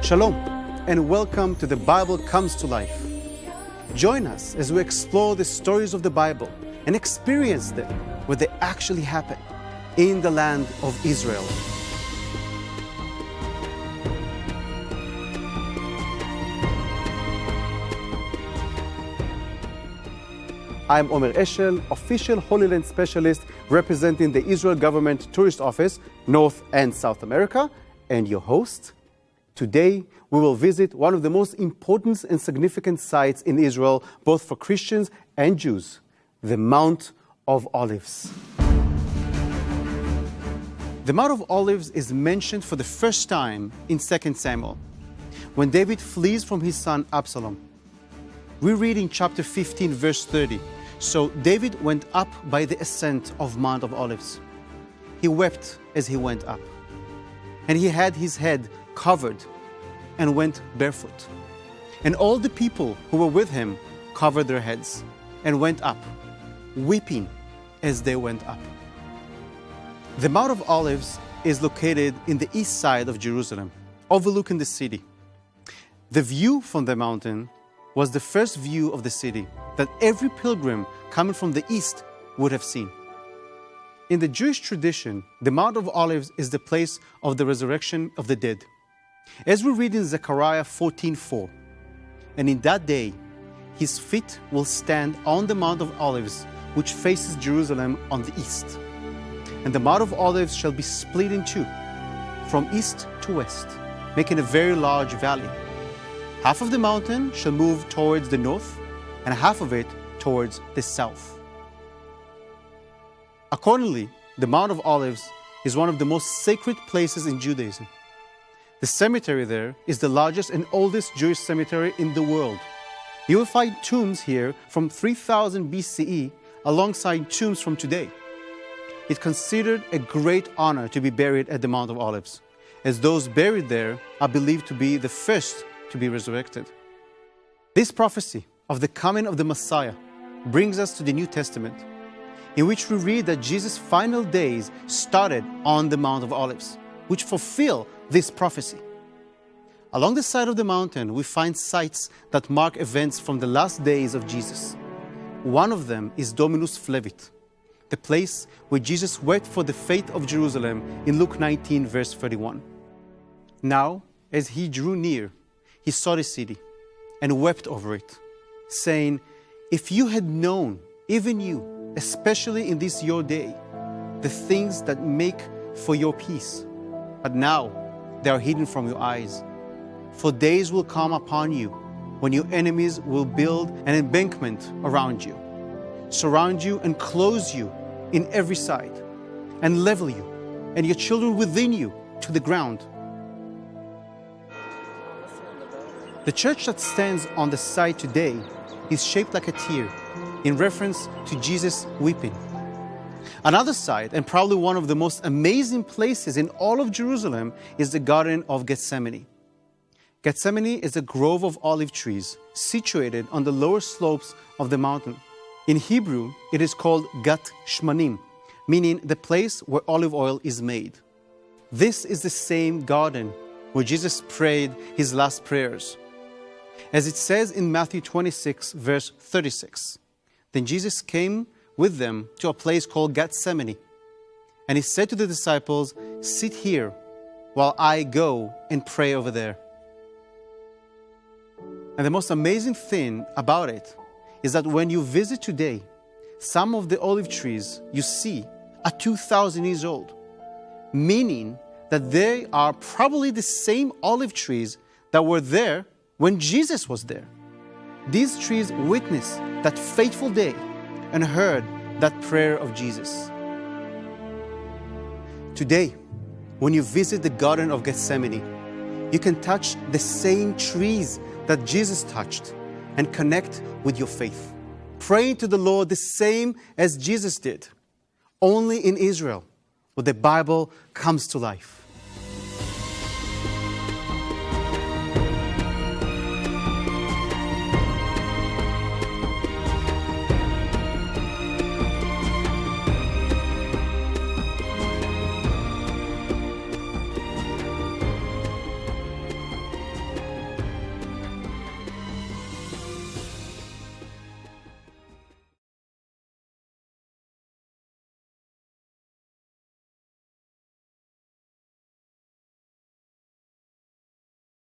Shalom, and welcome to The Bible Comes to Life. Join us as we explore the stories of the Bible and experience them where they actually happen in the land of Israel. I'm Omer Eshel, official Holy Land specialist representing the Israel Government Tourist Office, North and South America, and your host. Today, we will visit one of the most important and significant sites in Israel, both for Christians and Jews, the Mount of Olives. The Mount of Olives is mentioned for the first time in 2 Samuel, when David flees from his son Absalom. We read in chapter 15, verse 30, "So David went up by the ascent of Mount of Olives. He wept as he went up, and he had his head covered and went barefoot. And all the people who were with him covered their heads and went up, weeping as they went up." The Mount of Olives is located in the east side of Jerusalem, overlooking the city. The view from the mountain was the first view of the city that every pilgrim coming from the east would have seen. In the Jewish tradition, the Mount of Olives is the place of the resurrection of the dead. As we read in Zechariah 14:4, "And in that day, his feet will stand on the Mount of Olives, which faces Jerusalem on the east. And the Mount of Olives shall be split in two, from east to west, making a very large valley. Half of the mountain shall move towards the north, and half of it towards the south." Accordingly, the Mount of Olives is one of the most sacred places in Judaism. The cemetery there is the largest and oldest Jewish cemetery in the world. You will find tombs here from 3000 BCE alongside tombs from today. It's considered a great honor to be buried at the Mount of Olives, as those buried there are believed to be the first to be resurrected. This prophecy of the coming of the Messiah brings us to the New Testament, in which we read that Jesus' final days started on the Mount of Olives, which fulfill this prophecy. Along the side of the mountain, we find sites that mark events from the last days of Jesus. One of them is Dominus Flevit, the place where Jesus wept for the fate of Jerusalem in Luke 19, verse 31. Now, as he drew near, he saw the city and wept over it, saying, "If you had known, even you, especially in this your day, the things that make for your peace, but now they are hidden from your eyes. For days will come upon you when your enemies will build an embankment around you, surround you and close you in every side, and level you and your children within you to the ground." The church that stands on the site today is shaped like a tear, in reference to Jesus weeping. Another site, and probably one of the most amazing places in all of Jerusalem, is the Garden of Gethsemane. Gethsemane is a grove of olive trees situated on the lower slopes of the mountain. In Hebrew, it is called Gat Shmanim, meaning the place where olive oil is made. This is the same garden where Jesus prayed his last prayers. As it says in Matthew 26, verse 36, "Then Jesus came with them to a place called Gethsemane. And he said to the disciples, 'Sit here while I go and pray over there.'" And the most amazing thing about it is that when you visit today, some of the olive trees you see are 2,000 years old, meaning that they are probably the same olive trees that were there when Jesus was there. These trees witnessed that fateful day and heard that prayer of Jesus. Today, when you visit the Garden of Gethsemane, you can touch the same trees that Jesus touched and connect with your faith. Praying to the Lord the same as Jesus did, only in Israel, where the Bible comes to life.